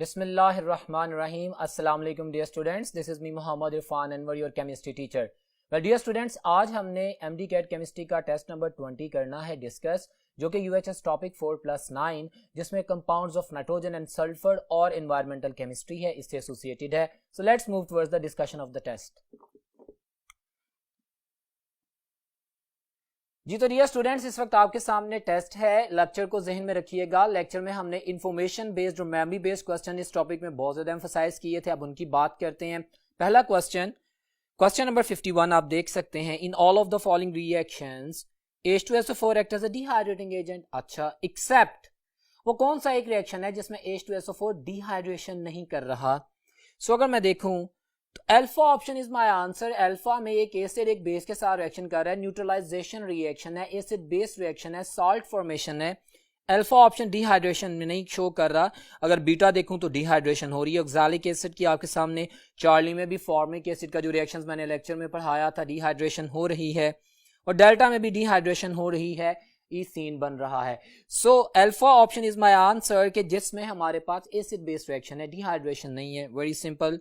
बिस्मिल्लाहिर्रहमानिर्रहीम। अस्सलाम वालेकुम dear students, this is me Mohammad Irfan Anwar, your chemistry teacher. Well dear students, आज हमने एमडी कैट केमिस्ट्री का टेस्ट नंबर 20 करना है डिस्कस, जो कि यूएचएस टॉपिक 4+9 जिसमें compounds of nitrogen and sulphur और एनवायरमेंटल केमिस्ट्री है, इससे एसोसिएटेड है। So let's move towards the discussion of the test. जी तो डियर स्टूडेंट्स, इस वक्त आपके सामने टेस्ट है। लेक्चर को जहन में रखिएगा। लेक्चर में हमने इंफॉर्मेशन बेस्ड और मेमोरी बेस्ड क्वेश्चन इस टॉपिक में बहुत ज्यादा एम्फसाइज किए थे। अब उनकी बात करते हैं। पहला क्वेश्चन नंबर 51 आप देख सकते हैं। In all of the following reactions H2SO4 act as a dehydrating agent. अच्छा, एक्सेप्ट वो कौन सा एक रिएक्शन है जिसमें H2SO4 डिहाइड्रेशन नहीं कर रहा। सो अगर मैं देखूं तो alpha option is my answer. Alpha में एक एसिड एक बेस के साथ रिएक्शन कर रहा है, न्यूट्रलाइजेशन रिएक्शन है, एसिड बेस रिएक्शन है, सॉल्ट फॉर्मेशन है। अल्फा ऑप्शन डिहाइड्रेशन में नहीं शो कर रहा। अगर बीटा देखूं तो डिहाइड्रेशन हो रही है। ऑक्सैलिक एसिड की आपके सामने चार्ली में भी फॉर्मिक एसिड का जो रिएक्शंस मैंने लेक्चर में पढ़ाया था, डिहाइड्रेशन हो रही है। और डेल्टा में भी डिहाइड्रेशन हो रही है, सीन बन रहा है। So alpha option is my answer कि जिसमें हमारे पास एसिड बेस रिएक्शन है, डिहाइड्रेशन नहीं है। Very simple.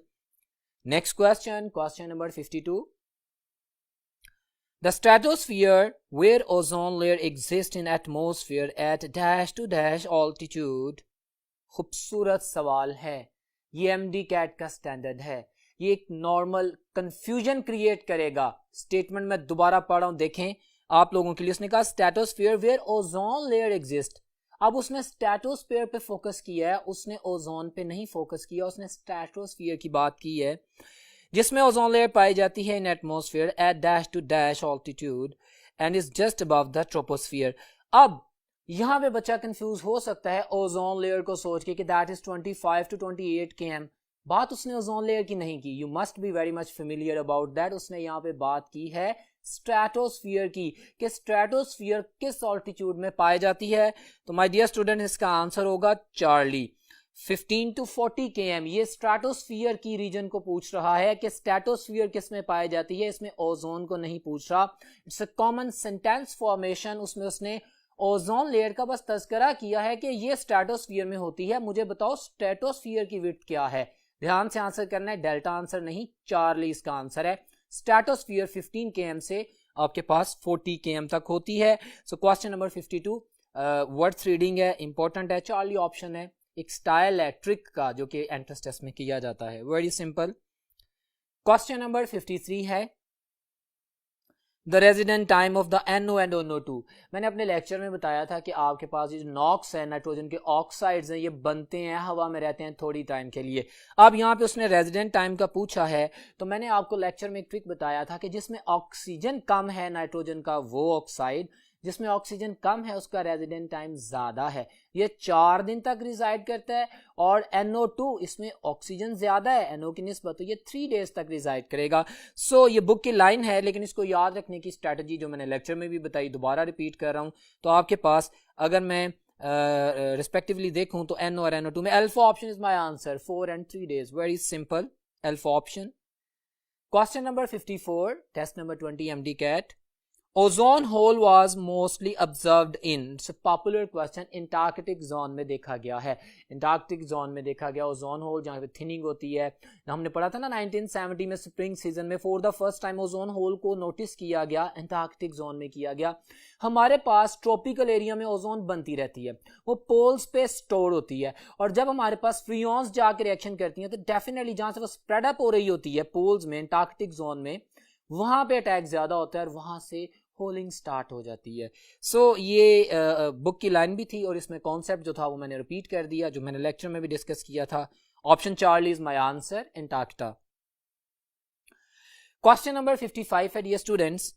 Next question number 52. The stratosphere, where ozone layer exists in atmosphere at dash to dash altitude. खूबसूरत सवाल है। ये एमडी कैट का स्टैंडर्ड है। ये एक नॉर्मल कंफ्यूजन क्रिएट करेगा। स्टेटमेंट में दोबारा पढ़ रहा हूं, देखें आप लोगों के लिए। उसने कहा stratosphere where ozone layer exist. अब उसने स्ट्रेटोस्फीयर पे फोकस किया है, उसने ओजोन पे नहीं फोकस किया। उसने स्ट्रेटोस्फीयर की बात की है जिसमें ओजोन लेयर पाई जाती है in atmosphere at dash to dash altitude and is just above the troposphere. अब यहां पे बच्चा कंफ्यूज हो सकता है ओजोन लेयर को सोच के कि दैट इज 25 to 28 km। बात उसने ओजोन लेयर की नहीं की। You must be very much familiar about that. उसने यहाँ पे बात की है स्ट्रेटोस्फीयर की, कि स्ट्रेटोस्फीयर किस ऑल्टीट्यूड में पाई जाती है। तो माय डियर स्टूडेंट, इसका आंसर होगा चार्ली। 15 to 40 km ये स्ट्रेटोस्फीयर की रीजन को पूछ रहा है कि स्ट्रेटोस्फीयर किस में पाई जाती है। इसमें ओजोन को नहीं पूछ रहा। It's a common sentence formation. उसमें उसने ओजोन लेयर का बस तस्करा किया है कि ये स्ट्रेटोस्फीयर में होती है। मुझे बताओ स्ट्रेटोस्फीयर की विड्थ क्या है। ध्यान से आंसर करना है, डेल्टा आंसर नहीं, चार्ली इसका आंसर है। स्ट्रेटोस्फीयर 15 km से आपके पास 40 km तक होती है। So question number 52 worth reading है, इंपॉर्टेंट है। चार्ली ऑप्शन है, एक स्टाइल है ट्रिक का जो कि एंट्रेंस टेस्ट में किया जाता है। Very simple. क्वेश्चन नंबर 53 है the resident time of the NO and NO2। मैंने अपने लेक्चर में बताया था कि आपके पास ये नॉक्स है, नाइट्रोजन के ऑक्साइड्स हैं, ये बनते हैं, हवा में रहते हैं थोड़ी टाइम के लिए। अब यहाँ पे उसने रेजिडेंट टाइम का पूछा है, तो मैंने आपको लेक्चर में एक ट्रिक बताया था कि जिसमें ऑक्सीजन कम है नाइट्रोजन का वो ऑक्साइड, जिसमें ऑक्सीजन कम है उसका रेजिडेंट टाइम ज्यादा है। ये 4 दिन तक रिजाइड करता है। और NO2 इसमें ऑक्सीजन ज्यादा है NO की निस्बत, तो ये 3 डेज तक रिजाइड करेगा। सो ये बुक की लाइन है, लेकिन इसको याद रखने की स्ट्रेटजी जो मैंने लेक्चर में भी बताई दोबारा रिपीट कर रहा हूं। तो आपके पास अगर मैं रिस्पेक्टिवली देखूं तो NO और NO2 में alpha option is my answer, 4 and 3 days। Very simple, alpha option. Question number 54 test number 20 MD CAT. Ozone hole was mostly observed in, it's a popular question, Antarctic zone में देखा गया है। Antarctic zone में देखा गया ozone hole, जहां पे thinning होती है। हमने पढ़ा था ना 1970 में स्प्रिंग सीजन में for the first time ozone hole को नोटिस किया गया, एंटार्कटिक जोन में किया गया। हमारे पास ट्रॉपिकल एरिया में ओजोन बनती रहती है, वो पोल्स पे स्टोर होती है। और जब हमारे पास फ्रियॉन्स जाके रिएक्शन करती हैं तो डेफिनेटली जहां से वो स्प्रेड अप हो रही होती है पोल्स में, एंटार्कटिक जोन में, वहां पे अटैक ज्यादा होता है और वहां से होलिंग स्टार्ट हो जाती है। सो ये बुक की लाइन भी थी और इसमें कॉन्सेप्ट जो था वो मैंने रिपीट कर दिया, जो मैंने लेक्चर में भी डिस्कस किया था। Option Charlie is my answer, Antarctica. Question number 55 है dear students,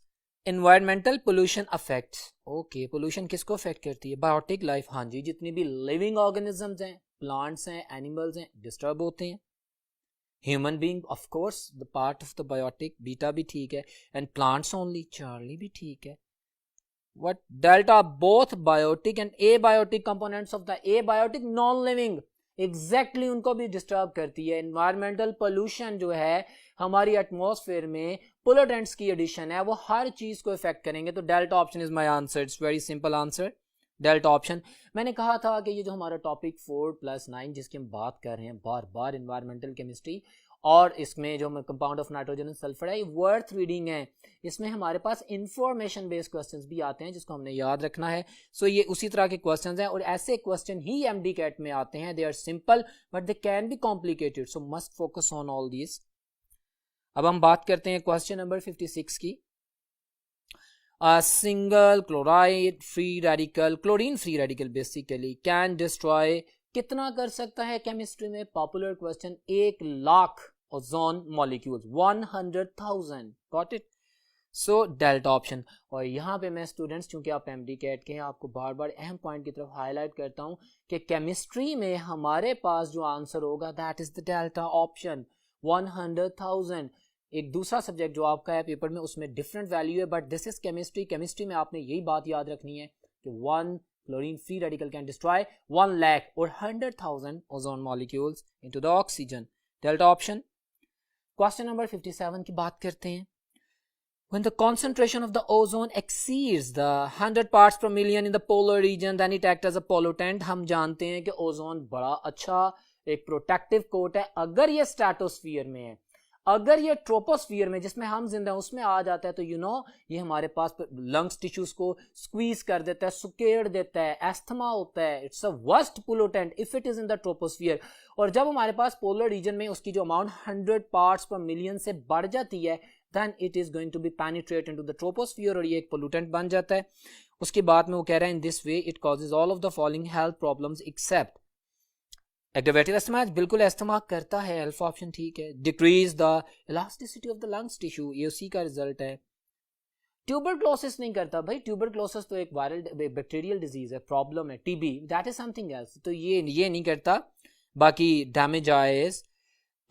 environmental pollution affects. Okay, pollution किसको अफेक्ट करती है? Biotic life. हाँ जी, जितनी भी लिविंग ऑर्गेनिजम्स हैं, प्लांट्स हैं, एनिमल्स हैं, डिस्टर्ब होते हैं। Human being of course the part of the biotic, beta भी ठीक है, एंड प्लांट्स ओनली, चार्ली भी ठीक है। What delta both biotic and abiotic components of the abiotic non living, exactly उनको भी डिस्टर्ब करती है। एनवायरमेंटल पोल्यूशन जो है हमारी एटमॉस्फेयर में पोल्यूटेंट्स की एडिशन है, वो हर चीज को इफेक्ट करेंगे। तो delta option is my answer, it's very simple answer. Delta option. मैंने कहा था कि ये जो हमारा टॉपिक 4+9 जिसकी हम बात कर रहे हैं बार बार, इन्वायरमेंटल केमिस्ट्री, और इसमें जो compound of nitrogen and sulphur है, ये वर्थ रीडिंग है। इसमें हमारे पास इंफॉर्मेशन बेस्ड क्वेश्चंस भी आते हैं जिसको हमने याद रखना है। सो ये उसी तरह के क्वेश्चंस हैं और ऐसे क्वेश्चन ही एमडी कैट में आते हैं। They are simple but they can be complicated, so must focus on all this. अब हम बात करते हैं क्वेश्चन नंबर 56 की। Single chloride free radical, chlorine free radical basically can destroy, कितना कर सकता है केमिस्ट्री में? Popular question, 1,00,000 ozone molecules, 100,000, got it. So delta option. और यहाँ पे मैं स्टूडेंट्स, चूंकि आप एमडी कैट के हैं, आपको बार बार अहम पॉइंट की तरफ हाईलाइट करता हूँ कि केमिस्ट्री में हमारे पास जो आंसर होगा that is the delta option, 100,000। एक दूसरा सब्जेक्ट जो आपका है पेपर में उसमें डिफरेंट वैल्यू है, but this is chemistry. Chemistry में आपने यही बात याद रखनी है कि 1 chlorine free radical can destroy 1,00,000 और 100,000 ozone molecules into the oxygen, delta option. Question number 57 की बात करते हैं। When the concentration of the ozone exceeds the 100 parts per million in the polar region, then it acts as a pollutant। हम जानते हैं कि ozone बड़ा अच्छा एक प्रोटेक्टिव कोट है अगर ये स्ट्रेटोस्फीयर में है। अगर ये ट्रोपोस्फीयर में जिसमें हम जिंदा हैं उसमें आ जाता है तो ये हमारे पास लंग्स टिश्यूज को स्क्वीज कर देता है, सुकेड़ देता है, एस्थमा होता है। It's a worst pollutant if it is in the troposphere. और जब हमारे पास पोलर रीजन में उसकी जो अमाउंट 100 पार्ट्स पर मिलियन से बढ़ जाती है, then it is going to be penetrate into the troposphere और ये एक pollutant बन जाता है। उसके बाद में वो कह रहा है in this way it causes all of the following health problems except aggravative asthma। बिल्कुल एस्थमा करता है, अल्फा ऑप्शन ठीक है। Decrease the elasticity of the lungs tissue, ये उसी का रिजल्ट है। ट्यूबरक्लोसिस नहीं करता भाई, ट्यूबरक्लोसिस तो एक वायरल बैक्टीरियल डिजीज है, प्रॉब्लम है, TB, that is something else. तो ये नहीं करता। बाकी डैमेज आइज,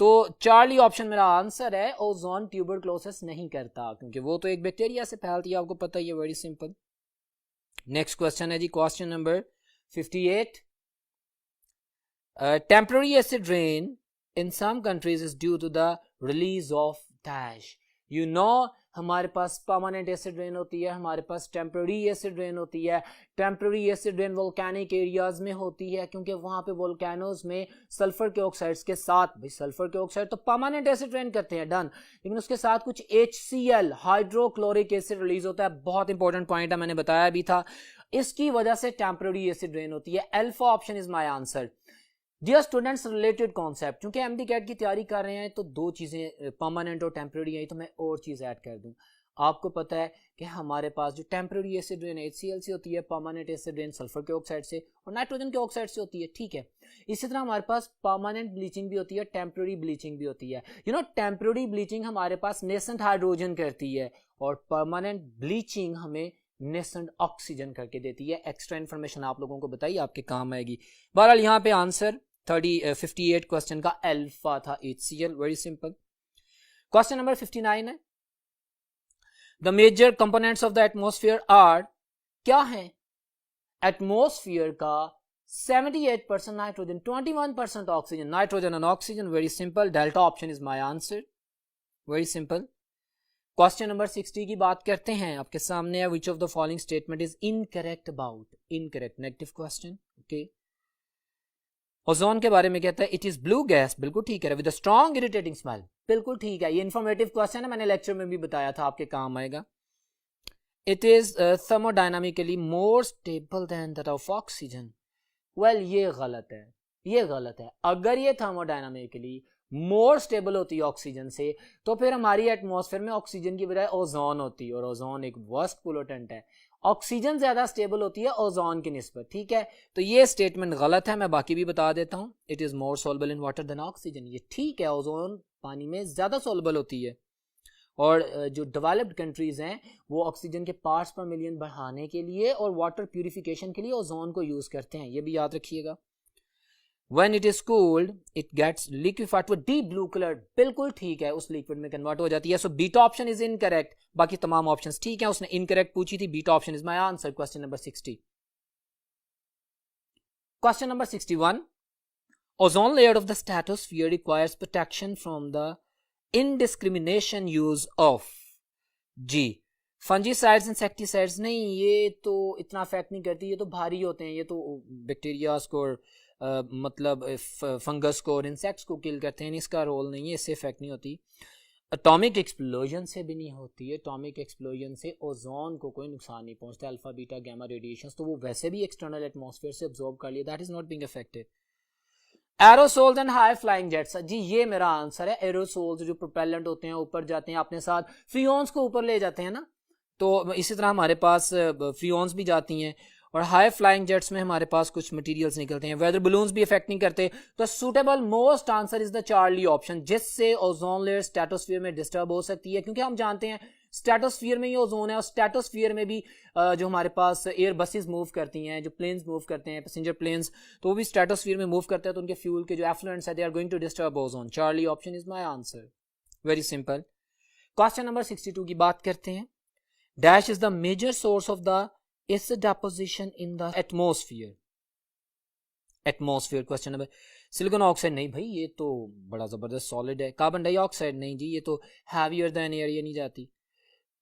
तो चार्ली ऑप्शन मेरा आंसर है। ओजोन ट्यूबरक्लोसिस नहीं करता क्योंकि वो तो एक बैक्टीरिया से फैलती है, आपको पता ही है, वेरी सिंपल। नेक्स्ट क्वेश्चन है जी, question number 58। Temporary acid rain in some countries is due to the release of dash. हमारे पास परमानेंट एसिड रेन होती है, हमारे पास टेम्पररी एसिड रेन होती है। Temporary acid rain volcanic areas में होती है क्योंकि वहां पे वोल्केनोज में सल्फर के ऑक्साइड्स के साथ, भाई सल्फर के ऑक्साइड तो परमानेंट एसिड रेन करते हैं, डन, लेकिन उसके साथ कुछ HCl हाइड्रोक्लोरिक एसिड रिलीज होता है। बहुत इंपॉर्टेंट पॉइंट है, मैंने बताया भी था। इसकी वजह से टेम्पररी एसिड रेन होती है। Alpha option is my answer. Dear students, related concept, क्योंकि एमडी कैट की तैयारी कर रहे हैं तो दो चीजें परमानेंट और टेम्पररी हैं, तो मैं और चीज ऐड कर दूं। आपको पता है कि हमारे पास जो टेम्पररी एसिड रेन HCl से होती है, परमानेंट एसिड रेन सल्फर के ऑक्साइड से और नाइट्रोजन के ऑक्साइड से होती है, ठीक है। इसी तरह हमारे पास परमानेंट ब्लीचिंग भी होती है, टेम्पररी ब्लीचिंग भी होती है। टेम्पररी ब्लीचिंग हमारे पास नेसेंट हाइड्रोजन करती है और परमानेंट ब्लीचिंग हमें नेसेंट ऑक्सीजन करके देती है। एक्स्ट्रा इन्फॉर्मेशन आप लोगों को बताइए, आपके काम आएगी। बहरहाल यहाँ पे आंसर 58 क्वेश्चन का अल्फा था, HCl, very simple. Question number 59 है, the major components of the atmosphere are, क्या है? एटमॉस्फेयर का 78% nitrogen, 21% oxygen, nitrogen and oxygen, very simple. Delta option is my answer, very simple. Question number 60 की बात करते हैं, आपके सामने है, which of the following statement is incorrect about, incorrect, negative question, okay. Ozone के बारे में कहता है इट इज ब्लू गैस, बिल्कुल ठीक है, with a strong irritating smell, बिल्कुल ठीक है। ये इंफॉर्मेटिव क्वेश्चन है, मैंने लेक्चर में भी बताया था, आपके काम आएगा। It is thermodynamically more stable than that of oxygen, well ये गलत है, ये गलत है। अगर ये थर्मोडायनामिकली मोर स्टेबल होती है ऑक्सीजन से तो फिर हमारी एटमॉस्फेयर में ऑक्सीजन की बजाय ओजोन होती है और ओजोन एक वर्स्ट पोल्यूटेंट है। ऑक्सीजन ज्यादा स्टेबल होती है ओजोन की निस्बत, ठीक है। तो ये स्टेटमेंट गलत है, मैं बाकी भी बता देता हूं। It is more soluble in water than oxygen, ये ठीक है, ओजोन पानी में ज्यादा सोलबल होती है। और जो डेवलप्ड कंट्रीज हैं वो ऑक्सीजन के पार्ट्स पर मिलियन बढ़ाने के लिए और वाटर प्यूरिफिकेशन के लिए ओजोन को यूज करते हैं, ये भी याद रखिएगा। When it is cooled, it gets liquefied to a deep blue color, बिल्कुल ठीक है, उस लिक्विड में कन्वर्ट हो जाती है। So beta option is incorrect, बाकी तमाम ऑप्शंस ठीक है। उसने इनकरेक्ट पूछी थी, beta option is my answer. Question number 60। Question number 61, ozone layer of the stratosphere requires protection from the indiscrimination use of जी फंजीसाइड्स इंसेक्टिसाइड्स नहीं, ये तो इतना अफेक्ट नहीं करती, ये तो भारी होते हैं, ये तो बैक्टीरियाज को मतलब फंगस को और इंसेक्ट्स को किल करते हैं, इसका रोल नहीं है, इससे इफेक्ट नहीं होती। एटॉमिक एक्सप्लोजन से भी नहीं होती है, एटॉमिक एक्सप्लोजन से ओजोन को कोई नुकसान नहीं पहुंचता, अल्फा बीटा गामा रेडिएशंस तो वो वैसे भी एक्सटर्नल एटमॉस्फेयर से अब्जॉर्ब कर लिया, that is not being affected. Aerosols and high flying jets, जी ये मेरा आंसर है। एरोसोल्स जो प्रोपेलेंट होते हैं ऊपर जाते हैं अपने साथ फ्रियोन्स को ऊपर ले जाते हैं ना, तो इसी तरह हमारे पास फ्रियोन्स भी जाती हैं, और हाई फ्लाइंग जेट्स में हमारे पास कुछ मटेरियल्स निकलते हैं। वेदर बलून्स भी इफेक्ट नहीं करते, तो suitable most answer is the Charlie option, जिससे ओजोन लेयर स्ट्रेटोस्फीयर में डिस्टर्ब हो सकती है, क्योंकि हम जानते हैं स्ट्रेटोस्फीयर में ही ओजोन है, और स्ट्रेटोस्फीयर में भी जो हमारे पास एयर बसेस मूव करती हैं, जो प्लेन्स मूव करते हैं पैसेंजर प्लेन्स, तो वो भी स्ट्रेटोस्फीयर में मूव करते हैं, तो उनके फ्यूल के जो एफ्लुएंट्स है they are going to disturb ozone. Charlie option is my answer, very simple. Question number 62 की बात करते हैं। Dash is the major source of the acid deposition in the atmosphere. Atmosphere question number, silicon oxide नहीं भाई, ये तो बड़ा जबरदस्त सॉलिड है। कार्बन डाइऑक्साइड नहीं जी, ये तो हैवियर देन एयर, ये नहीं जाती।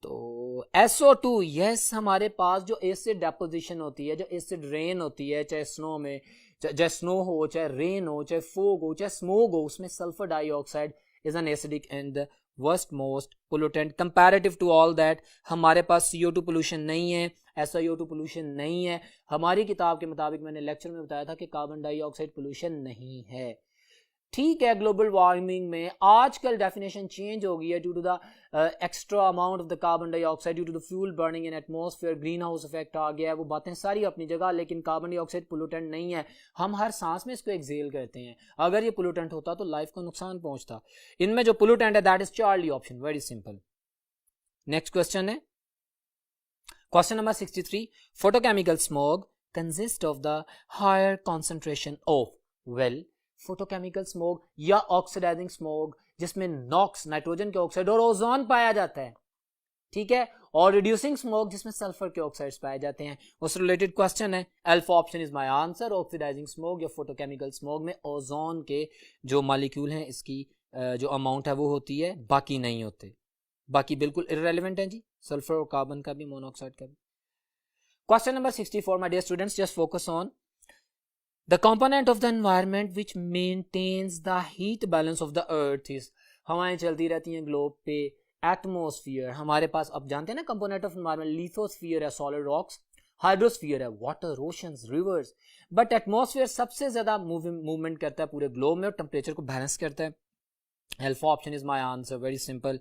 तो SO2, यस, हमारे पास जो एसिड डेपोजिशन होती है, जो एसिड रेन होती है, चाहे स्नो में, चाहे स्नो हो, चाहे रेन हो, चाहे फोग हो, चाहे स्मोक हो, उसमें sulphur dioxide is an acidic and the worst most pollutant comparative to all that. हमारे पास CO2 पोल्यूशन नहीं है, SiO2 पोल्यूशन नहीं है, हमारी किताब के मुताबिक, मैंने लेक्चर में बताया था कि कार्बन डाइऑक्साइड पोल्यूशन नहीं है। ठीक है, ग्लोबल वार्मिंग में आजकल डेफिनेशन चेंज हो गई है due to the extra amount of the carbon dioxide due to the fuel burning in atmosphere, green house effect आ गया है, वो बातें सारी अपनी जगह, लेकिन कार्बन डाइऑक्साइड पोल्यूटेंट नहीं है, हम हर सांस में इसको एक्सेल करते हैं। अगर ये पोल्यूटेंट होता तो लाइफ को नुकसान पहुंचता। इनमें जो पोल्यूटेंट है that is Charlie option, very simple. Next question है question number 63। Photochemical smoke consist of the higher concentration of, well, photochemical smoke या ऑक्सीडाइजिंग स्मोक जिसमें नॉक्स, नाइट्रोजन के ऑक्साइड और ओजोन पाया जाता है, ठीक है, और रिड्यूसिंग स्मोक जिसमें सल्फर के ऑक्साइड्स पाए जाते हैं, उससे रिलेटेड क्वेश्चन है। Alpha option is my answer. Oxidizing smoke या फोटोकेमिकल स्मोक में ओजोन के जो मॉलिक्यूल हैं, इसकी जो अमाउंट है वो होती है, बाकी नहीं होते, बाकी बिल्कुल इररेलेवेंट है जी, सल्फर और कार्बन का भी, मोनोऑक्साइड का भी। Question number 64 my dear students, just focus on the component of the environment which maintains the heat balance of the earth is, हवाएं चलती रहती हैं ग्लोब पे, एटमोस्फियर हमारे पास, अब जानते हैं ना कंपोनेंट ऑफ एनवायरमेंट, लिथोस्फियर है सॉलिड रॉक्स, हाइड्रोस्फियर है water, oceans, reverse, but atmosphere सबसे ज्यादा मूवमेंट करता है पूरे ग्लोब में और टेम्परेचर को बैलेंस करता है। Alpha option is my answer, very simple.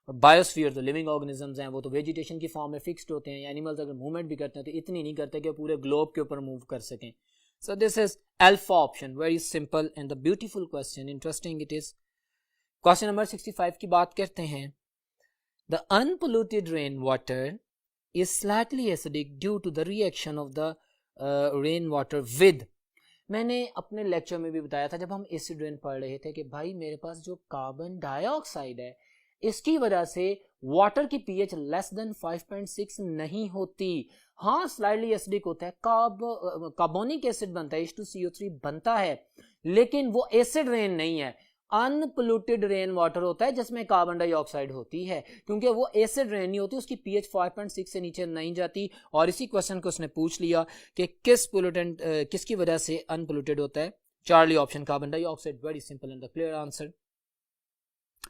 और बायोस्फीयर तो लिविंग ऑर्गेनिजम्स हैं, वो तो वेजिटेशन की फॉर्म में फिक्स्ड होते हैं, एनिमल्स अगर मूवमेंट भी करते हैं तो इतनी नहीं करते कि पूरे ग्लोब के ऊपर मूव कर सकें। So this is alpha option, very simple and the beautiful question, interesting it is. Question number 65 की बात करते हैं। The unpolluted rainwater is slightly acidic due to the reaction of the rainwater with, मैंने अपने lecture में भी बताया था जब हम एसिड रेन पढ़ रहे थे कि भाई मेरे पास जो कार्बन डाइऑक्साइड है, इसकी वजह से वाटर की पीएच लेस देन 5.6 नहीं होती। हाँ, स्लाइडली एसिडिक होता है, कार्बोनिक एसिड बनता है, H2CO3 बनता है, लेकिन वो एसिड रेन नहीं है, अनपोल्यूटेड रेन वाटर होता है जिसमें कार्बन डाइऑक्साइड होती है, क्योंकि वो एसिड रेन नहीं होती, उसकी पीएच 5.6 से नीचे नहीं जाती। और इसी क्वेश्चन को उसने पूछ लिया कि किस पोल्यूटेंट किसकी वजह से अनपोल्यूटेड होता है, Charlie option, carbon dioxide, very simple and the clear answer.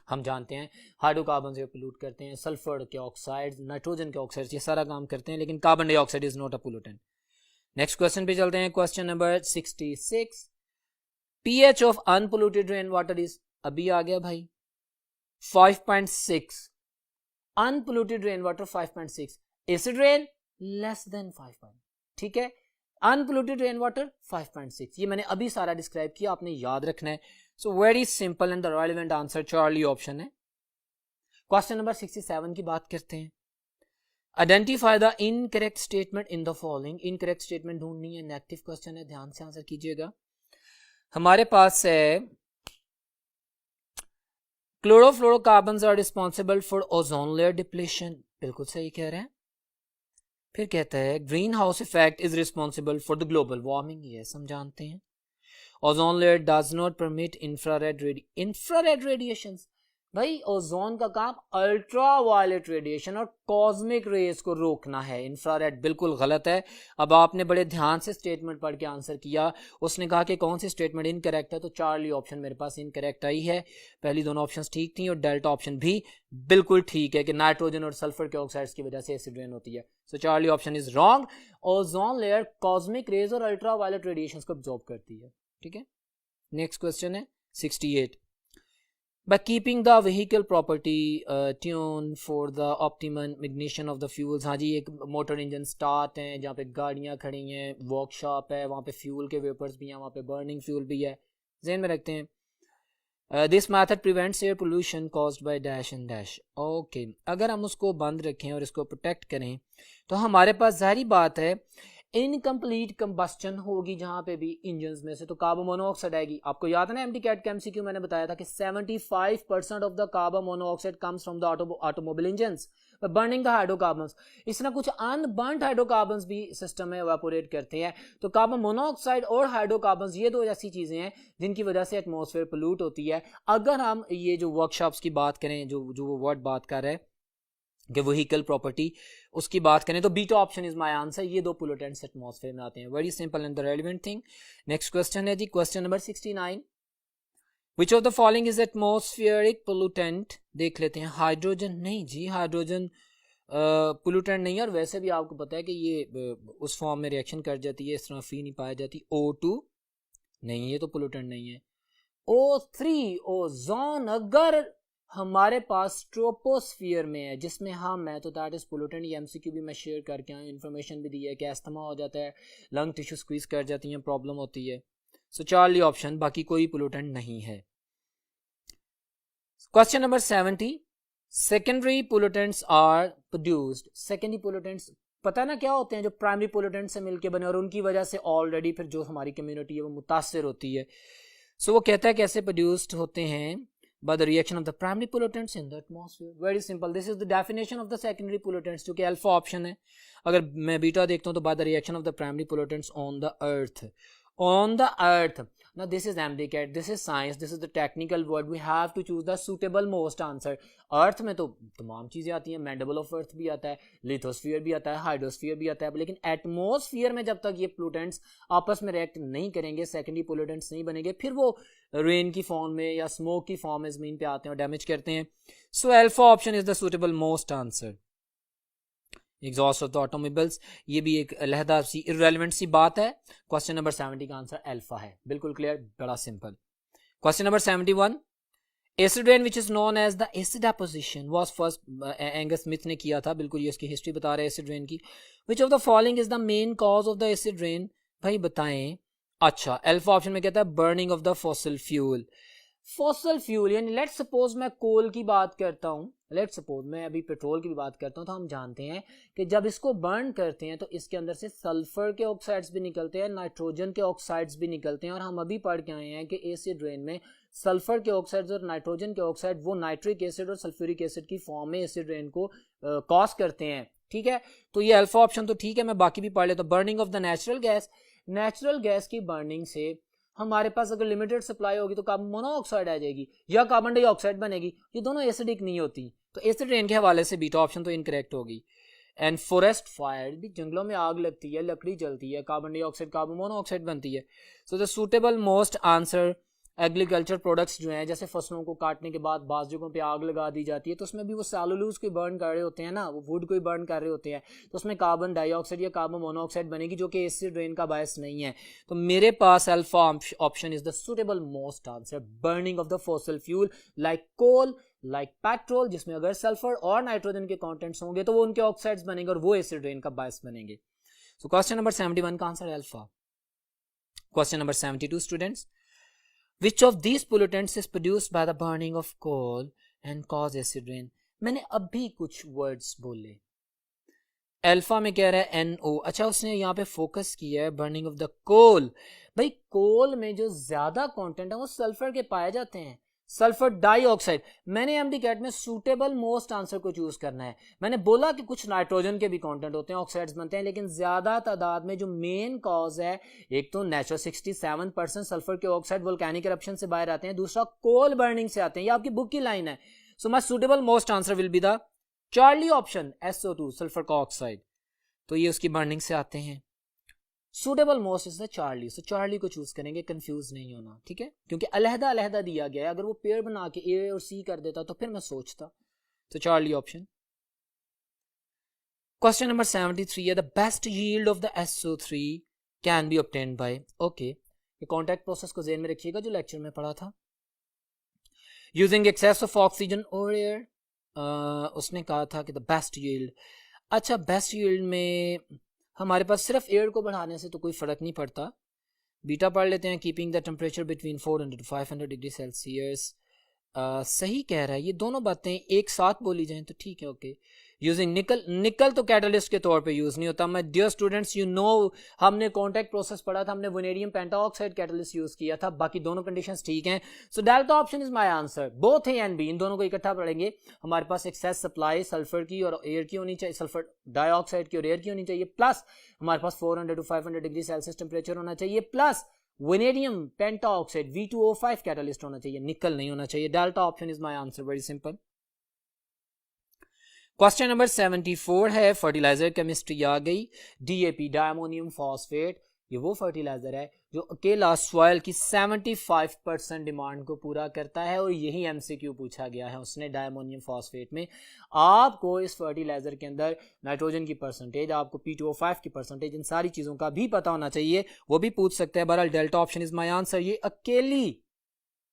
हम जानते हैं हाइड्रोकार्बन से पोल्यूट करते हैं, सल्फर के ऑक्साइड, नाइट्रोजन के ऑक्साइड, ये सारा काम करते हैं, लेकिन carbon dioxide is not a pollutant. Next question पे चलते हैं, question number 66। PH of unpolluted rain water is, अभी आ गया भाई, 5.6, unpolluted rain water 5.6, acid rain less than 5. ठीक है, अनपोल्यूटेड रेन वाटर 5.6, ये मैंने अभी सारा डिस्क्राइब किया, आपने याद रखना है। So very simple and the relevant answer Charlie option है। क्वेश्चन नंबर 67 की बात करते हैं। Identify the incorrect statement in the following. Incorrect statement ढूंढनी है, नेगेटिव क्वेश्चन है, ध्यान से आंसर कीजिएगा। हमारे पास है chlorofluorocarbons are responsible for ozone layer depletion, बिल्कुल सही कह रहे हैं। फिर कहता है green house effect is responsible for the global warming, ये हम जानते हैं। Ozone layer does not permit infrared radiations, भाई ओजोन का काम अल्ट्रा वायलेट रेडिएशन और कॉस्मिक रेज को रोकना है, इंफ्रारेड बिल्कुल गलत है। अब आपने बड़े ध्यान से स्टेटमेंट पढ़ के आंसर किया। उसने कहा कि कौन सी स्टेटमेंट इनकरेक्ट है, तो चार्ली ऑप्शन मेरे पास इनकरेक्ट आई है। पहली दोनों ऑप्शंस ठीक थी और डेल्टा ऑप्शन भी बिल्कुल ठीक है कि नाइट्रोजन और सल्फर के ऑक्साइड्स की वजह से एसिड रेन होती है। So Charlie option is wrong. Ozone layer cosmic rays और अल्ट्रा वायलेट रेडिएशन को एब्जॉर्ब करती है। ठीक है, नेक्स्ट क्वेश्चन है 68। By keeping the vehicle property tuned for the optimum ignition of the fuels। हाँ जी, एक मोटर इंजन स्टार्ट है जहाँ पे गाड़ियाँ खड़ी हैं, वर्कशॉप है, वहाँ पे फ्यूल के वेपर्स भी हैं, वहाँ पे बर्निंग फ्यूल भी है, ज़हन में रखते हैं। This method prevents air pollution caused by dash and dash. Okay, अगर हम उसको बंद रखें और इसको प्रोटेक्ट करें तो हमारे पास जाहिर बात है इनकम्प्लीट कंबस्टन होगी जहां पे भी इंजन में से, तो कार्बन मोनोऑक्साइड आएगी। आपको याद है ना एमडी कैट एमसीक्यू मैंने बताया था कि 75% of the carbon monoxide comes from the automobile engines burning the hydrocarbons. इस तरह कुछ अनबर्न्ड हाइड्रोकार्बन्स भी सिस्टम में एवापोरेट करते हैं। तो कार्बन मोनोऑक्साइड और हाइड्रोकार्बन्स ये दो ऐसी चीजें हैं जिनकी वजह से एटमॉस्फेयर पोल्यूट होती है। अगर हम ये जो वर्कशॉप्स की बात करें, जो वो वर्ड बात कर रहे हैं कि व्हीकल प्रॉपर्टी, उसकी बात करें तो beta option is my answer. ये दो पोल्यूटेंट्स एटमॉस्फेयर में आते हैं। Very simple and the relevant thing. Next question है जी, question number 69। Which of the following is atmospheric pollutant? देख लेते हैं। हाइड्रोजन नहीं जी, हाइड्रोजन पोल्यूटेंट नहीं है। और वैसे भी आपको पता है कि ये उस फॉर्म में रिएक्शन कर जाती है, इस तरह फ्री नहीं पाई जाती। O2 नहीं, ये तो पोल्यूटेंट नहीं है। O3 ओजोन अगर हमारे पास ट्रोपोस्फियर में है, जिसमें हम है, तो दैट इज पोल्यूटेंट। ये एमसीक्यू भी मैं शेयर करके आया, इन्फॉर्मेशन भी दी है कि अस्थमा हो जाता है, लंग टिश्यू स्क्वीज कर जाती हैं, प्रॉब्लम होती है। सो चार्ली ऑप्शन, बाकी कोई पोल्यूटेंट नहीं है। Question number 70। Secondary pollutants are produced. Secondary pollutants पता है ना क्या होते हैं, जो प्राइमरी पोल्यूटेंट से मिलकर बने और उनकी वजह से ऑलरेडी फिर जो हमारी कम्युनिटी है वो मुतासर होती है। सो वो कहता है कैसे प्रोड्यूस्ड होते हैं? by the reaction of the primary pollutants in the atmosphere। very simple, this is the definition of the secondary pollutants, जो कि अल्फा ऑप्शन है। अगर मैं बीटा देखता हूँ तो by the reaction of the primary pollutants on the earth, on the earth। now this is MDCAT, this is science, this is the technical word, we have to choose the suitable most answer। अर्थ में तो तमाम चीजें आती हैं, mandible of earth भी आता है, lithosphere भी आता है, हाइड्रोस्फीयर भी आता है, लेकिन एटमॉस्फेयर में जब तक ये पोल्यूटेंट्स आपस में रिएक्ट नहीं करेंगे, सेकेंडरी पोल्यूटेंट्स नहीं बनेंगे, फिर वो रेन की फॉर्म में या स्मोक की फॉर्म में जमीन पे आते हैं और डैमेज करते हैं। So alpha option is the suitable most answer. Exhaust of the automobiles, ये भी एक अलहदा सी इररेलेवेंट सी बात है। क्वेश्चन नंबर 70 का आंसर अल्फा है, बिल्कुल क्लियर, बड़ा simple. Question number 71। Acid rain which is known as the acid deposition was first, Angus Smith ने किया था, बिल्कुल ये उसकी हिस्ट्री बता रहे हैं एसिड रेन की। विच of the following is the main cause of the acid rain? भाई बताएं। अच्छा, अल्फा ऑप्शन में कहता है burning of the fossil fuel. Fossil fuel यानी लेट्स सपोज मैं कोल की बात करता हूं, लेट्स सपोज मैं अभी पेट्रोल की भी बात करता हूं, तो हम जानते हैं कि जब इसको बर्न करते हैं तो इसके अंदर से सल्फर के ऑक्साइड्स भी निकलते हैं, नाइट्रोजन के ऑक्साइड्स भी निकलते हैं। और हम अभी पढ़ के आए हैं कि एसिड रेन में सल्फर के ऑक्साइड्स और नाइट्रोजन के ऑक्साइड वो नाइट्रिक एसिड और सल्फ्यूरिक एसिड की फॉर्म में एसिड रेन को कॉज करते हैं। ठीक है, तो ये अल्फा ऑप्शन तो ठीक है, मैं बाकी भी पढ़ लेता हूं। Burning of the natural gas, natural gas की बर्निंग से हमारे पास अगर लिमिटेड सप्लाई होगी तो कार्बन मोनोऑक्साइड आ जाएगी या कार्बन डाइऑक्साइड बनेगी, ये दोनों एसिडिक नहीं होती। तो एसिड रेन के हवाले से बीटा ऑप्शन तो इनकरेक्ट होगी। एंड फॉरेस्ट फायर, भी जंगलों में आग लगती है, लकड़ी जलती है, कार्बन डाइऑक्साइड कार्बन मोनोऑक्साइड बनती है। So the suitable most answer agriculture products जो हैं, जैसे फसलों को काटने के बाद बाज़ जगहों पे आग लगा दी जाती है, तो उसमें भी वो सेलुलोज को बर्न कर रहे होते हैं ना, वो वुड को बर्न कर रहे होते हैं, तो उसमें कार्बन डाइऑक्साइड या कार्बन मोनोऑक्साइड बनेगी जो कि एसिड रेन का बायस नहीं है। तो मेरे पास alpha option is the suitable most answer. Burning of the fossil fuel like coal, like petrol, जिसमें अगर सल्फर और नाइट्रोजन के कॉन्टेंट्स होंगे तो वो उनके ऑक्साइड्स बनेंगे और वो एसिड रेन का बायस बनेंगे। सो क्वेश्चन नंबर 71 का answer alpha. Question number 72 students, Which of these pollutants is produced by the burning of coal and cause acid rain? मैंने अभी कुछ वर्ड्स बोले। अल्फा में कह रहा है NO। अच्छा, उसने यहाँ पे फोकस किया है बर्निंग ऑफ द कोल। भाई कोल में जो ज्यादा कंटेंट है वो सल्फर के पाए जाते हैं, सल्फर डाइऑक्साइड। मैंने MDCAT में सूटेबल मोस्ट आंसर को चूज करना है। मैंने बोला कि कुछ नाइट्रोजन के भी कंटेंट होते हैं, ऑक्साइड्स बनते हैं, लेकिन ज्यादा तादाद में जो मेन कॉज है, एक तो नेचुरल 67% सल्फर के ऑक्साइड वोल्केनिक इरप्शन से बाहर आते हैं, दूसरा कोल बर्निंग से आते हैं। ये आपकी बुक की लाइन है। So my suitable most answer will be the Charlie option, SO2 sulphur का ऑक्साइड. तो ये उसकी बर्निंग से आते हैं. Suitable most is the Charlie. So Charlie को चूज करेंगे, कंफ्यूज नहीं होना, ठीक है, क्योंकि अलहदा अलहदा दिया गया है. अगर वो पेयर बना के ए और सी कर देता तो फिर मैं सोचता. तो चार्ली ऑप्शन. क्वेश्चन नंबर 73 है the best yield of the SO3 can be obtained by. Okay, ये कॉन्टैक्ट प्रोसेस को ज़हन में रखिएगा जो लेक्चर में पढ़ा था. यूजिंग एक्सेस ऑफ ऑक्सीजन और एयर. उसने कहा था कि द बेस्ट यील्ड. अच्छा, बेस्ट यील्ड में हमारे पास सिर्फ एयर को बढ़ाने से तो कोई फ़र्क नहीं पड़ता. बीटा पढ़ लेते हैं. Keeping the temperature between 400 to 500 degree Celsius. सही कह रहा है. ये दोनों बातें एक साथ बोली जाएं तो ठीक है. ओके, यूजिंग निकल. निकल तो कैटलिस्ट के तौर पे यूज़ नहीं होता. मैं डियर स्टूडेंट्स, यू नो, हमने कॉन्टैक्ट प्रोसेस पढ़ा था, हमने वनेडियम पेंटाऑक्साइड कैटलिस्ट यूज़ किया था. बाकी दोनों कंडीशंस ठीक हैं. So delta option is my answer. Both A and B, इन दोनों को इकट्ठा पढ़ेंगे. हमारे पास एक्सेस सप्लाई सल्फर की और एयर की होनी चाहिए, सल्फर डाइऑक्साइड की और एयर की होनी चाहिए, प्लस हमारे पास 400 to 500 डिग्री सेल्सियस टेम्परेचर होना चाहिए, plus vanadium pentoxide V2O5 catalyst होना चाहिए, निकल नहीं होना चाहिए. Delta option is my answer. Very simple. Question number 74 है. फर्टिलाइजर केमिस्ट्री आ गई. DAP, डायमोनियम फॉस्फेट, ये वो फर्टिलाइजर है जो अकेला सॉइल की 75% डिमांड को पूरा करता है. और यही MCQ पूछा गया है उसने डायमोनियम फॉस्फेट में. आपको इस फर्टिलाइजर के अंदर नाइट्रोजन की परसेंटेज, आपको P2O5 की परसेंटेज, इन सारी चीज़ों का भी पता होना चाहिए. वो भी पूछ सकते हैं. बहरहाल delta option is my answer. ये अकेली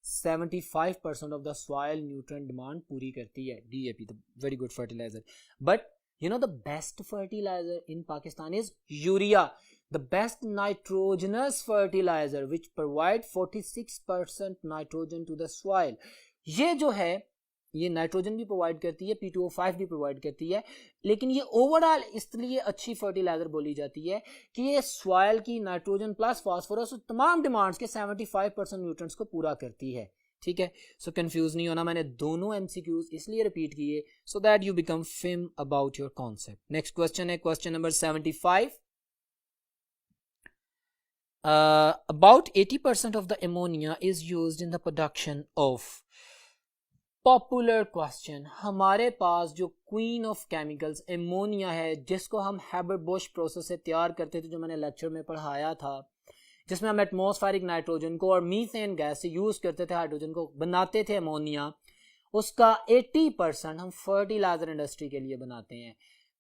75% of the soil nutrient demand पूरी करती है. DAP, the very good fertilizer. But you know the best fertilizer in Pakistan is urea, the best nitrogenous fertilizer which provide 46% nitrogen to the soil. ये जो है ये nitrogen भी provide करती है, P2O5 भी प्रोवाइड करती है, लेकिन ये ओवरऑल इसलिए अच्छी फर्टिलाइजर बोली जाती है कि ये सॉइल की नाइट्रोजन प्लस फास्फोरस और तमाम डिमांड्स के 75% न्यूट्रिएंट्स को पूरा करती है. ठीक है, सो कंफ्यूज नहीं होना. मैंने दोनों MCQs इसलिए रिपीट किए so that you become firm about your concept. Next question है question number 75. About 80% of the ammonia is used in the production of. Popular question. हमारे पास जो क्वीन ऑफ केमिकल्स एमोनिया है, जिसको हम हैबर-बोश प्रोसेस से तैयार करते थे, जो मैंने लेक्चर में पढ़ाया था, जिसमें हम एटमॉस्फेरिक नाइट्रोजन को और मीथेन गैस से यूज़ करते थे, हाइड्रोजन को बनाते थे एमोनिया, उसका 80% हम फर्टिलाइजर इंडस्ट्री के लिए बनाते हैं.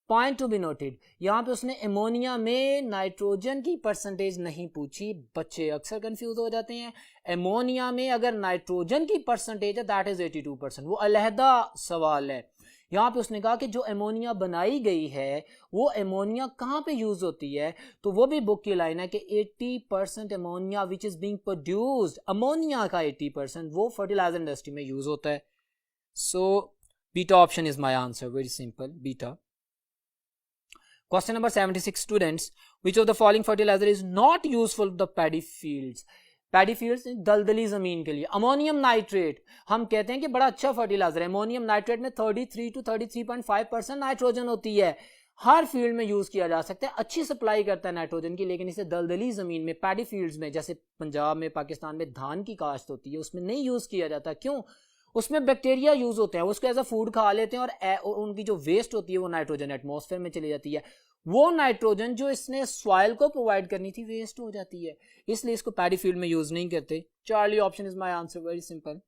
पॉइंट टू बी नोटेड, यहाँ पे उसने एमोनिया में नाइट्रोजन की परसेंटेज नहीं पूछी. बच्चे अक्सर कंफ्यूज हो जाते हैं. एमोनिया में अगर नाइट्रोजन की परसेंटेज है दैट इज 82%, वो अलहदा सवाल है. यहाँ पे उसने कहा कि जो एमोनिया बनाई गई है वो एमोनिया कहाँ पे यूज होती है, तो वो भी बुक की लाइन है कि 80% ammonia which is being produced, ammonia का 80% वो फर्टिलाइजर इंडस्ट्री में यूज होता है. So beta option is my answer. Very simple, beta. Question number 76, students. Which of the following fertilizer is not useful to the paddy fields? Paddy fields दलदली जमीन के लिए. Ammonium nitrate हम कहते हैं कि बड़ा अच्छा फर्टिलाइजर है. अमोनियम नाइट्रेट में 33 to 33.5% नाइट्रोजन होती है. हर फील्ड में यूज किया जा सकता है, अच्छी सप्लाई करता है नाइट्रोजन की, लेकिन इसे दलदली जमीन में पैडी फील्ड्स में, जैसे पंजाब में, पाकिस्तान में धान की काश्त होती है, उसमें नहीं यूज किया जाता. क्यों? उसमें बैक्टीरिया यूज होते हैं, उसको एज अ फूड खा लेते हैं और उनकी जो वेस्ट होती है वो नाइट्रोजन एटमॉस्फेयर में चली जाती है. वो नाइट्रोजन जो इसने सॉइल को प्रोवाइड करनी थी वेस्ट हो जाती है, इसलिए इसको पैडी फील्ड में यूज नहीं करते. Charlie option is my answer. Very simple.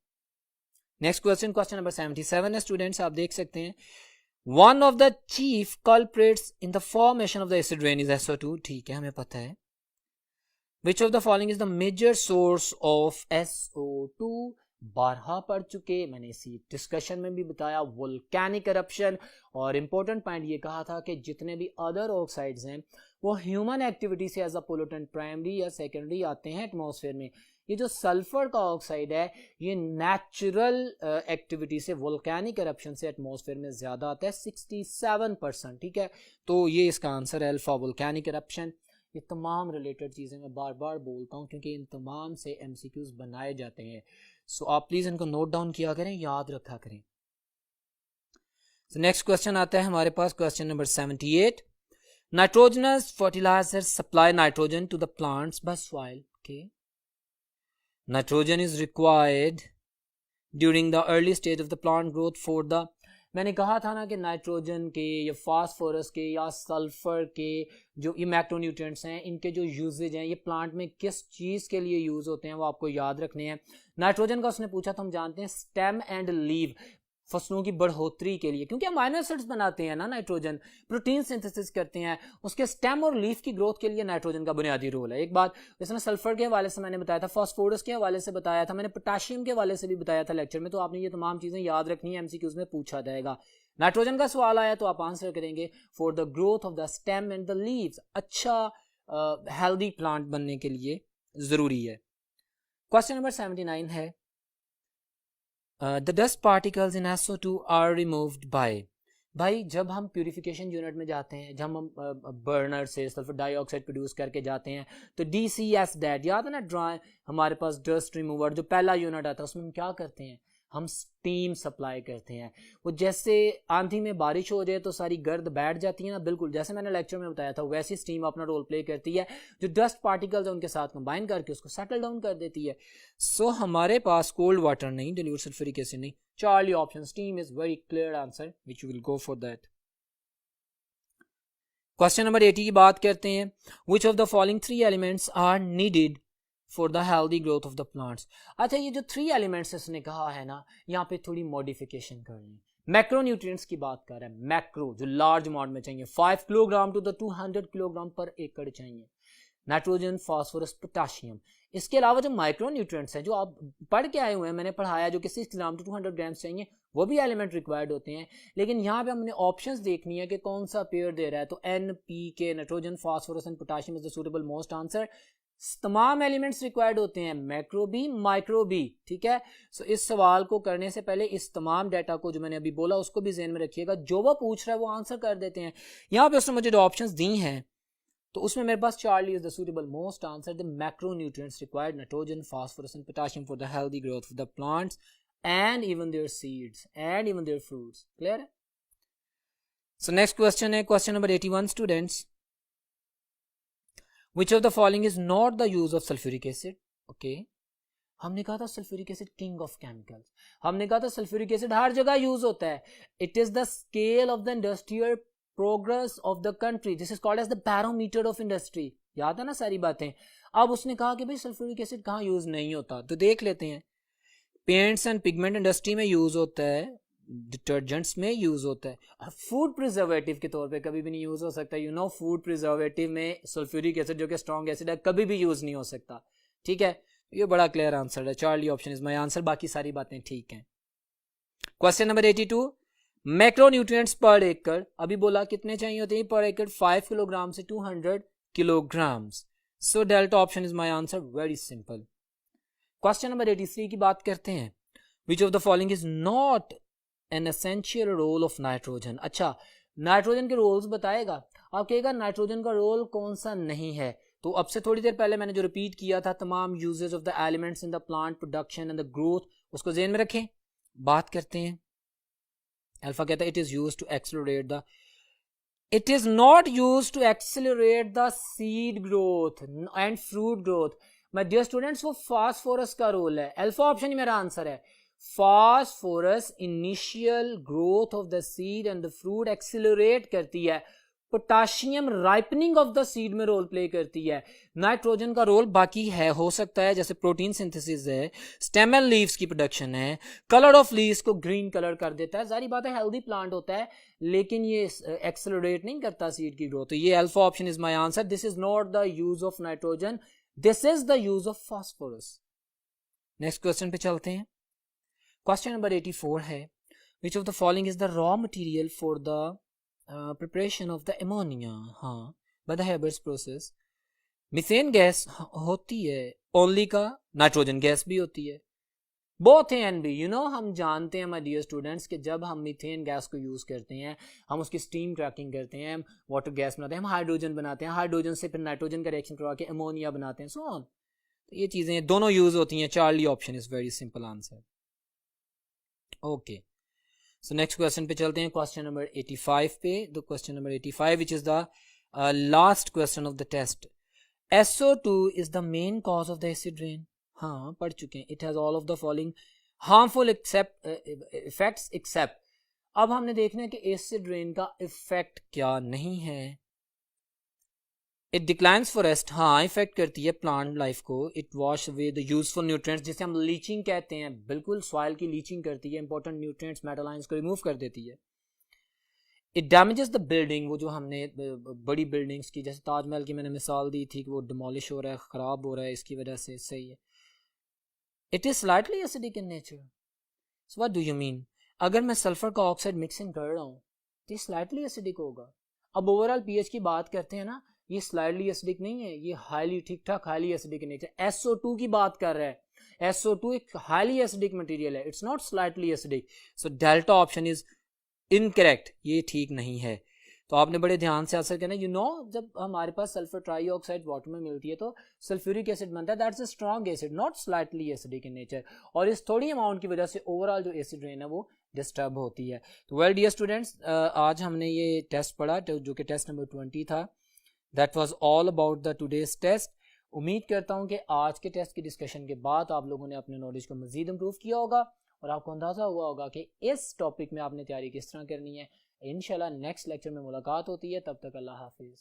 Next question, question number 77 है स्टूडेंट्स. आप देख सकते हैं. One of the chief culprits in the formation of the acid rain is SO2. ठीक है, हमें पता है. Which of the following is the major source of SO2? बारहा पढ़ चुके, मैंने इसी डिस्कशन में भी बताया. Volcanic corruption. और इंपॉर्टेंट पॉइंट ये कहा था कि जितने भी अदर ऑक्साइड्स हैं वो ह्यूमन एक्टिविटी से एज अ पोल्यूटेंट प्राइमरी या सेकेंडरी आते हैं एटमॉस्फेयर में. ये जो सल्फर का ऑक्साइड है ये नेचुरल एक्टिविटी से, वोल्केनिक करप्शन से एटमॉस्फेयर में ज्यादा आता है, 67%. ठीक है, तो ये इसका आंसर है अल्फा, वोल्केनिक करप्शन. ये तमाम रिलेटेड चीज़ें मैं बार बार बोलता हूँ क्योंकि इन तमाम से MCQs बनाए जाते हैं. सो आप प्लीज इनको नोट डाउन किया करें, याद रखा करें. नेक्स्ट क्वेश्चन आता है हमारे पास, question number 78. Nitrogenous fertilizer supply nitrogen to the plants by soil. Okay, nitrogen is required during the early stage of the plant growth for the, मैंने कहा था ना कि नाइट्रोजन के या फास्फोरस के या सल्फर के जो ये मैक्रोन्यूट्रिएंट्स हैं, इनके जो यूजेज हैं, ये प्लांट में किस चीज़ के लिए यूज़ होते हैं वो आपको याद रखने हैं। नाइट्रोजन का उसने पूछा तो हम जानते हैं स्टेम एंड लीव, फसलों की बढ़ोतरी के लिए, क्योंकि अमाइनो एसिड्स बनाते हैं ना नाइट्रोजन, प्रोटीन सिंथेसिस करते हैं, उसके स्टेम और लीफ की ग्रोथ के लिए नाइट्रोजन का बुनियादी रोल है। एक बात इसमें सल्फर के हवाले से मैंने बताया था, फास्फोरस के हवाले से बताया था, मैंने पोटाशियम के हवाले से भी बताया था लेक्चर में, तो आपने ये तमाम चीज़ें याद रखनी है, एमसीक्यूज में पूछा जाएगा। नाइट्रोजन का सवाल आया तो आप आंसर करेंगे for the growth of the stem and the leaves, अच्छा हेल्दी प्लांट बनने के लिए ज़रूरी है। क्वेश्चन नंबर 79 है the dust particles in SO2 are removed by, भाई जब हम प्यूरिफिकेशन यूनिट में जाते हैं, जब हम बर्नर से सल्फर डाइऑक्साइड प्रोड्यूस करके जाते हैं तो DCS डैट याद है ना, ड्राई हमारे पास डस्ट रिमूवर जो पहला यूनिट आता है, उसमें हम क्या करते हैं, हम स्टीम सप्लाई करते हैं। वो जैसे आंधी में बारिश हो जाए तो सारी गर्द बैठ जाती है ना, बिल्कुल जैसे मैंने लेक्चर में बताया था वैसी स्टीम अपना रोल प्ले करती है, जो डस्ट पार्टिकल्स है उनके साथ कंबाइन करके उसको सेटल डाउन कर देती है। सो हमारे पास कोल्ड वाटर नहीं, डिल्यूट सल्फ्यूरिक एसिड नहीं, Charlie option steam is very clear answer which you will go for that. Question number 80 की बात करते हैं, which of the following 3 elements are needed for the healthy growth of the plants. अच्छा ये जो 3 elements इसने कहा है ना, यहाँ पे थोड़ी मॉडिफिकेशन करनी है। मैक्रोन्यूट्रिएंट्स की बात कर रहा है, मैक्रो जो लार्ज अमाउंट में चाहिए, 5 किलोग्राम टू द 200 किलोग्राम पर एकड़ चाहिए, नाइट्रोजन फास्फोरस पोटाशियम। इसके अलावा जो माइक्रोन्यूट्रिएंट्स हैं जो आप पढ़ के आए हुए हैं, मैंने पढ़ाया जो कि 6 ग्राम टू 200 ग्राम चाहिए, वो भी एलिमेंट रिक्वायर्ड होते हैं। लेकिन यहाँ पे हमने ऑप्शंस देखनी है कि कौन सा पेयर दे रहा है, तो NPK nitrogen phosphorus and potassium is the suitable most answer. तमाम एलिमेंट्स रिक्वायर्ड होते हैं, मैक्रो भी माइक्रो भी, ठीक है। सो इस सवाल को करने से पहले इस तमाम डाटा को जो मैंने अभी बोला उसको भी ज़हन में रखिएगा, जो वो पूछ रहा है वो आंसर कर देते हैं। यहाँ पे उसने मुझे जो ऑप्शंस दी हैं तो उसमें मेरे पास Charlie is the suitable most answer. The macronutrients required nitrogen phosphorus and potassium for the healthy growth of the plants and even their seeds and even their fruits. Clear है? सो नेक्स्ट क्वेश्चन है question number 81 students, Which of the following is not the use of sulfuric acid? Okay. हमने कहा था sulphuric acid king of chemicals, हमने कहा था sulphuric acid हर जगह use होता है। It is the scale of the industrial progress of the country, this is called as the barometer of industry. याद है ना सारी बातें। अब उसने कहा कि भाई सल्फ्यूरिक एसिड कहाँ यूज नहीं होता, तो देख लेते हैं। पेंट्स एंड पिगमेंट इंडस्ट्री में यूज होता है, डिटर्जेंट्स में यूज होता है, फूड प्रिजर्वेटिव के तौर पे कभी भी नहीं यूज हो सकता। यू नो फूड प्रिजर्वेटिव में सल्फ्यूरिक एसिड जो कि स्ट्रॉन्ग एसिड है कभी भी यूज नहीं हो सकता, ठीक है। ये बड़ा क्लियर आंसर है, Charlie option is my answer, बाकी सारी बातें ठीक हैं। क्वेश्चन नंबर 82, मैक्रोन्यूट्रिएंट्स पर एकड़, अभी बोला कितने चाहिए होते हैं पर एकड़, 5 किलोग्राम से 200 kilogram. So delta option is my answer, very simple. Question number 83 की बात करते हैं, which of the following is not an essential role of nitrogen. अच्छा नाइट्रोजन के रोल्स बताएगा, आप कहेगा नाइट्रोजन का रोल कौन सा नहीं है, तो अब से थोड़ी देर पहले मैंने जो रिपीट किया था तमाम uses of the elements in the plant production and the growth, उसको ज़हन में रखें। बात करते हैं, अल्फा कहता है it is used to accelerate the, it is not used to accelerate the seed growth and fruit growth. My dear students वो फास्फोरस का रोल है, अल्फा ऑप्शन ही मेरा आंसर है। Phosphorus initial growth of the seed and the fruit accelerate करती है, potassium ripening of the seed में role play करती है। नाइट्रोजन का रोल बाकी है, हो सकता है जैसे प्रोटीन सिंथेसिस है, स्टेम एंड लीव्स की प्रोडक्शन है, कलर ऑफ लीव्स को ग्रीन कलर कर देता है, सारी बात है हेल्दी प्लांट होता है, लेकिन ये एक्सेलरेट नहीं करता सीड की ग्रोथ। तो ये alpha option is my answer, this is not the use of nitrogen, this is the use of phosphorus. Next question पे चलते हैं। क्वेश्चन नंबर 84 है, which of the following is the raw material for the preparation of the ammonia, हाँ by the Haber's process. Methane gas होती है only का, nitrogen gas भी होती है, बोथ एंड भी। यू नो हम जानते हैं माय डियर स्टूडेंट्स कि जब हम मीथेन गैस को यूज़ करते हैं, हम उसकी स्टीम क्रैकिंग करते हैं, हम वाटर गैस बनाते हैं, हम हाइड्रोजन बनाते हैं, हाइड्रोजन से फिर नाइट्रोजन का रिएक्शन करवा के अमोनिया बनाते हैं, सो ऑन। तो ये चीज़ें दोनों यूज़ होती हैं। Charlie option is very simple answer. Okay so next question पे चलते हैं, क्वेश्चन नंबर 85 पे। The question number 85 which is the last question of the test. SO2 is the main cause of the acid rain, हाँ पढ़ चुके हैं। It has all of the following, harmful effects except, अब हमने देखना है कि एसिड रेन का इफेक्ट क्या नहीं है। इट डिक्लाइंस फॉरेस्ट, हाँ इफेक्ट करती है प्लांट लाइफ को। It wash away the useful nutrients, जिसे हम लीचिंग कहते हैं, बिल्कुल सॉइल की लीचिंग करती है, इंपॉर्टेंट न्यूट्रिएंट्स मेटालाइंस को रिमूव कर देती है। इट डैमेजेस द बिल्डिंग, वो जो हमने बड़ी बिल्डिंग्स की, जैसे ताजमहल की मैंने मिसाल दी थी कि वो डिमोलिश हो रहा है, ख़राब हो रहा है इसकी वजह से, सही है। It is slightly acidic in nature, so what do you mean, अगर मैं सल्फर का ऑक्साइड मिक्सिंग कर रहा हूँ तो ये स्लाइटली एसिडिक होगा। अब ओवरऑल पीएच की बात करते हैं ना, ये स्लाइटली एसिडिक नहीं है, ये हाईली ठीक ठाक highly acidic in nature. SO2 की बात कर रहा है, SO2 एक हाईली एसिडिक मटेरियल है, it's not slightly acidic. So delta option is incorrect, ये ठीक नहीं है। तो आपने बड़े ध्यान से आंसर करना। जब हमारे पास सल्फर ट्राईऑक्साइड वाटर में मिलती है तो सल्फ्यूरिक एसिड बनता है, that's a strong acid, not slightly acidic in nature. और इस थोड़ी अमाउंट की वजह से ओवरऑल जो एसिड रेन है वो डिस्टर्ब होती है। तो वेल डियर स्टूडेंट्स, आज हमने ये टेस्ट पढ़ा जो कि टेस्ट नंबर 20 था। That was all about the today's test. उम्मीद करता हूँ कि आज के टेस्ट की डिस्कशन के बाद आप लोगों ने अपने नॉलेज को मजीद इंप्रूव किया होगा और आपको अंदाज़ा हुआ होगा कि इस टॉपिक में आपने तैयारी किस तरह करनी है। इंशाल्लाह नेक्स्ट लेक्चर में मुलाकात होती है, तब तक अल्लाह हाफिज़।